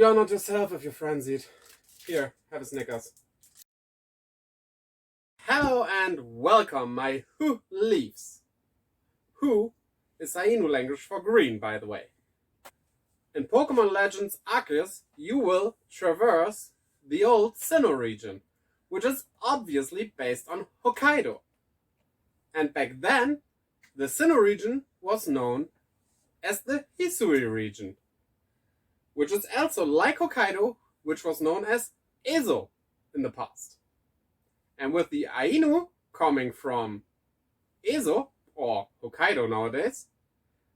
You're not yourself if you're frenzied. Here, have a Snickers. Hello and welcome, my Who leaves. Who is Ainu language for green, by the way. In Pokémon Legends Arceus, you will traverse the old Sinnoh region, which is obviously based on Hokkaido. And back then, the Sinnoh region was known as the Hisui region, which is also like Hokkaido, which was known as Ezo in the past. And with the Ainu coming from Ezo, or Hokkaido nowadays,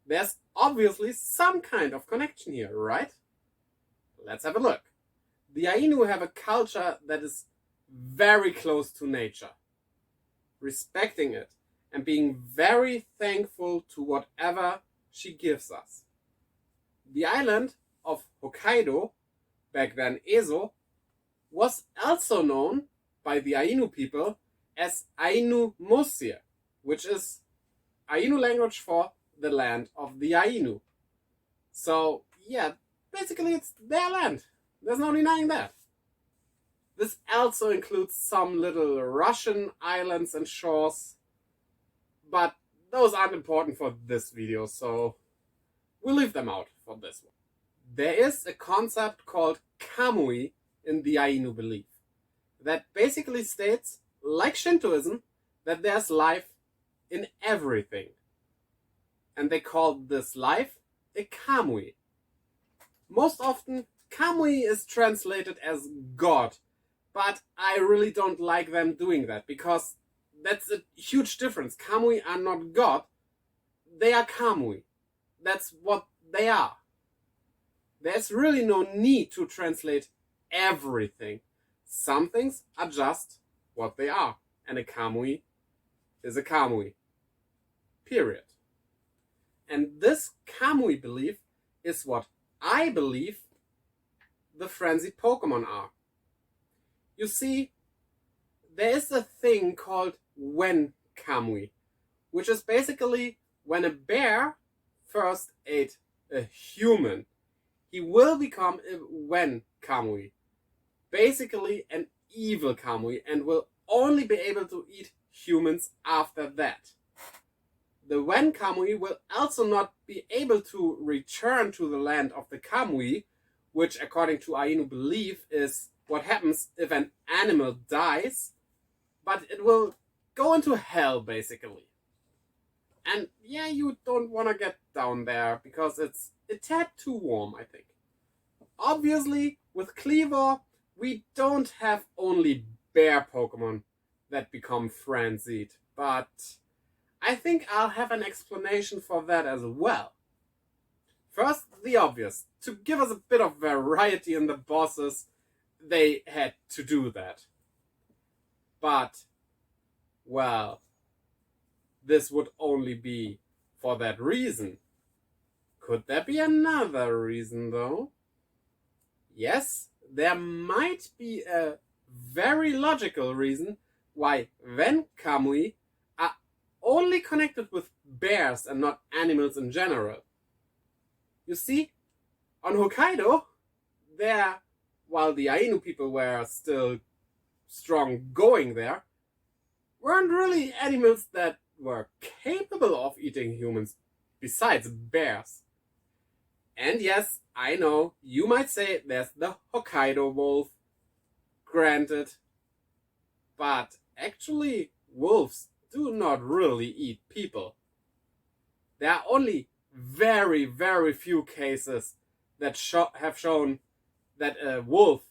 there's obviously some kind of connection here, right? Let's have a look. The Ainu have a culture that is very close to nature, respecting it and being very thankful to whatever she gives us. The island of Hokkaido, back then Ezo, was also known by the Ainu people as Ainu Mosir, which is Ainu language for the land of the Ainu. So yeah, basically it's their land. There's no denying that. This also includes some little Russian islands and shores, but those aren't important for this video, so we'll leave them out for this one. There is a concept called Kamui in the Ainu belief that basically states, like Shintoism, that there's life in everything. And they call this life a Kamui. Most often, Kamui is translated as God, but I really don't like them doing that because that's a huge difference. Kamui are not God, they are Kamui. That's what they are. There's really no need to translate everything. Some things are just what they are, and a Kamui is a Kamui. Period. And this Kamui belief is what I believe the frenzied Pokemon are. You see, there is a thing called Wen Kamui, which is basically when a bear first ate a human, he will become a Wen Kamui, basically an evil Kamui, and will only be able to eat humans after that. The Wen Kamui will also not be able to return to the land of the Kamui, which according to Ainu belief is what happens if an animal dies, but it will go into hell basically. And yeah, you don't want to get down there because it's a tad too warm, I think. Obviously, with Cleaver, we don't have only bear Pokemon that become frenzied, but I think I'll have an explanation for that as well. First, the obvious. To give us a bit of variety in the bosses, they had to do that. But, well, this would only be for that reason. Could there be another reason, though? Yes, there might be a very logical reason why Wen Kamui are only connected with bears and not animals in general. You see, on Hokkaido, while the Ainu people were still strong going there, weren't really animals that were capable of eating humans besides bears. And yes, I know, you might say there's the Hokkaido wolf, granted, but actually wolves do not really eat people. There are only very, very few cases that have shown that a wolf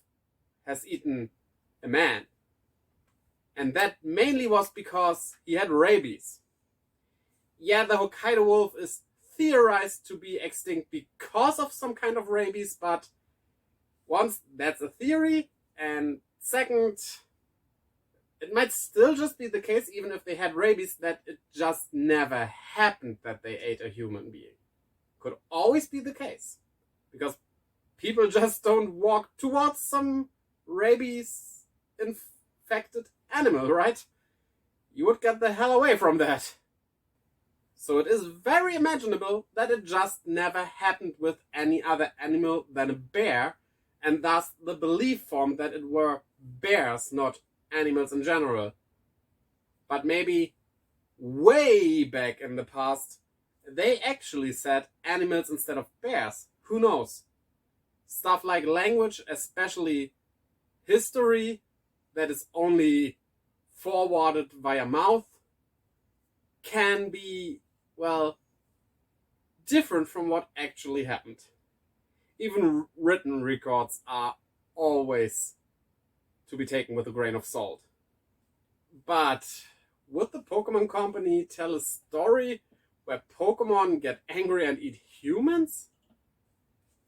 has eaten a man. And that mainly was because he had rabies. Yeah, the Hokkaido wolf is theorized to be extinct because of some kind of rabies, but once, that's a theory, and second, it might still just be the case, even if they had rabies, that it just never happened that they ate a human being. Could always be the case, because people just don't walk towards some rabies infected animal, right? You would get the hell away from that. So it is very imaginable that it just never happened with any other animal than a bear, and thus the belief formed that it were bears, not animals in general. But maybe way back in the past, they actually said animals instead of bears. Who knows? Stuff like language, especially history, that is only forwarded via mouth, can be, well, different from what actually happened. Even written records are always to be taken with a grain of salt. But would the Pokemon Company tell a story where Pokemon get angry and eat humans?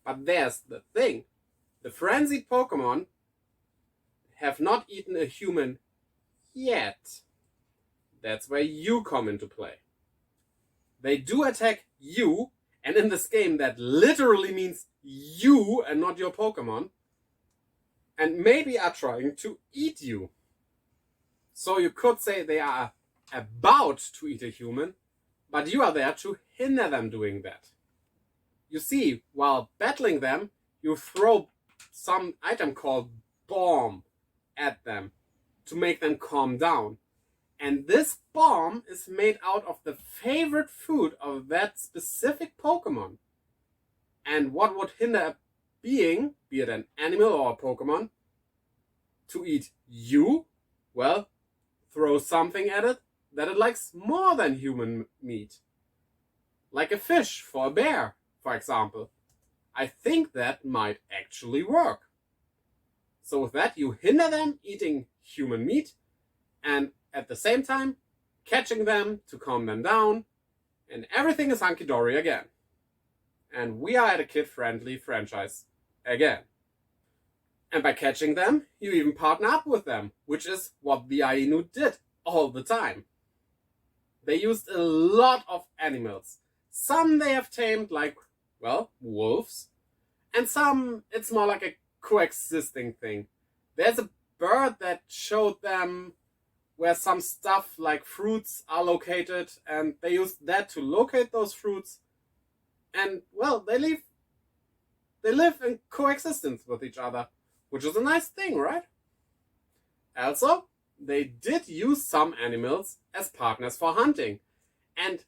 But there's the thing. The frenzied Pokemon have not eaten a human yet. That's where you come into play. They do attack you, and in this game that literally means you and not your Pokemon, and maybe are trying to eat you. So you could say they are about to eat a human, but you are there to hinder them doing that. You see, while battling them, you throw some item called Bomb at them to make them calm down. And this bomb is made out of the favorite food of that specific Pokemon. And what would hinder a being, be it an animal or a Pokemon, to eat you? Well, throw something at it that it likes more than human meat. Like a fish for a bear, for example. I think that might actually work. So with that, you hinder them eating human meat, and at the same time, catching them to calm them down, and everything is hunky-dory again. And we are at a kid-friendly franchise again. And by catching them, you even partner up with them, which is what the Ainu did all the time. They used a lot of animals. Some they have tamed, like, well, wolves, and some it's more like a coexisting thing. There's a bird that showed them where some stuff like fruits are located, and they used that to locate those fruits. And, well, they live in coexistence with each other, which is a nice thing, right? Also, they did use some animals as partners for hunting. And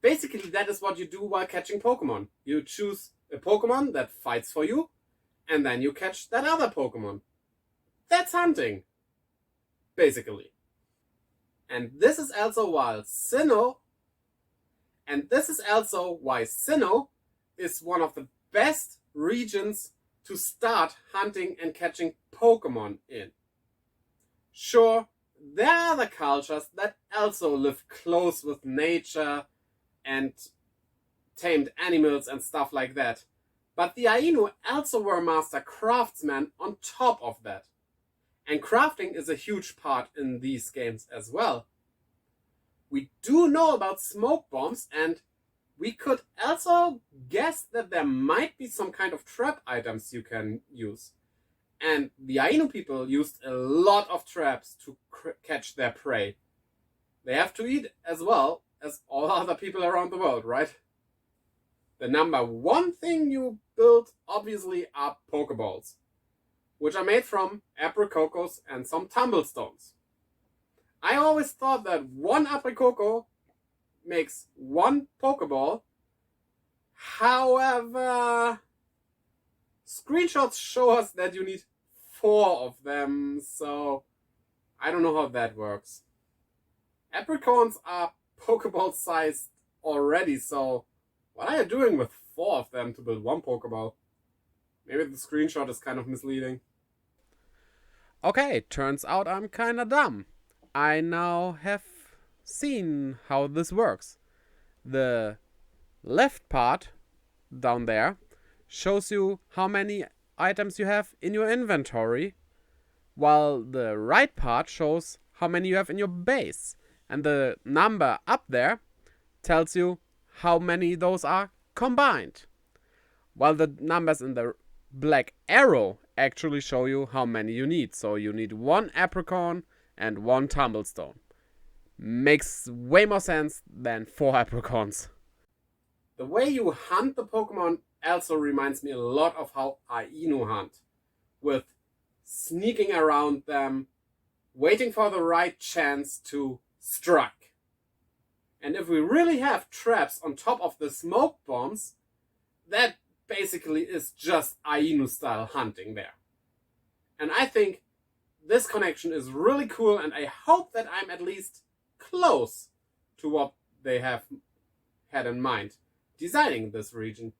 basically that is what you do while catching Pokemon. You choose a Pokemon that fights for you, and then you catch that other Pokemon. That's hunting, basically. And this is also why Sinnoh is one of the best regions to start hunting and catching Pokemon in. Sure, there are other cultures that also live close with nature and tamed animals and stuff like that. But the Ainu also were master craftsmen on top of that. And crafting is a huge part in these games as well. We do know about smoke bombs, and we could also guess that there might be some kind of trap items you can use. And the Ainu people used a lot of traps to catch their prey. They have to eat as well as all other people around the world, right? The number one thing you build, obviously, are Pokeballs, which are made from apricocos and some tumblestones. I always thought that one apricoco makes one Pokeball. However, screenshots show us that you need 4 of them, so I don't know how that works. Apricorns are Pokeball sized already, so what are you doing with 4 of them to build one Pokeball? Maybe the screenshot is kind of misleading. Okay, turns out I'm kinda dumb. I now have seen how this works. The left part down there shows you how many items you have in your inventory, while the right part shows how many you have in your base. And the number up there tells you how many those are combined, while the numbers in the black arrow actually show you how many you need. So you need 1 apricorn and 1 tumblestone. Makes way more sense than 4 apricorns. The way you hunt the Pokemon also reminds me a lot of how Ainu hunt. with sneaking around them, waiting for the right chance to strike. And if we really have traps on top of the smoke bombs, that basically is just Ainu style hunting there. And I think this connection is really cool, and I hope that I'm at least close to what they have had in mind designing this region.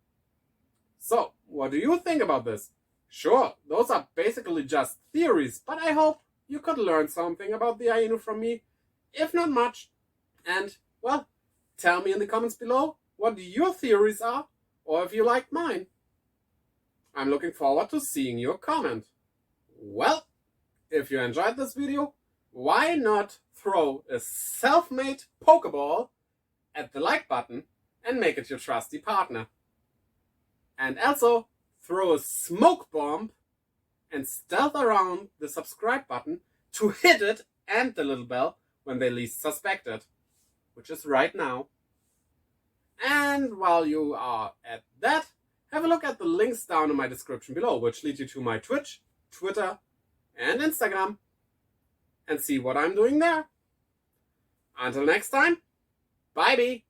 So, what do you think about this? Sure, those are basically just theories, but I hope you could learn something about the Ainu from me, if not much. And, well, tell me in the comments below what your theories are, or if you like mine. I'm looking forward to seeing your comment. Well, if you enjoyed this video, why not throw a self-made Pokeball at the like button and make it your trusty partner. And also throw a smoke bomb and stealth around the subscribe button to hit it and the little bell when they least suspect it, which is right now. And while you are at that, have a look at the links down in my description below, which lead you to my Twitch, Twitter, and Instagram, and see what I'm doing there. Until next time, bye-bye.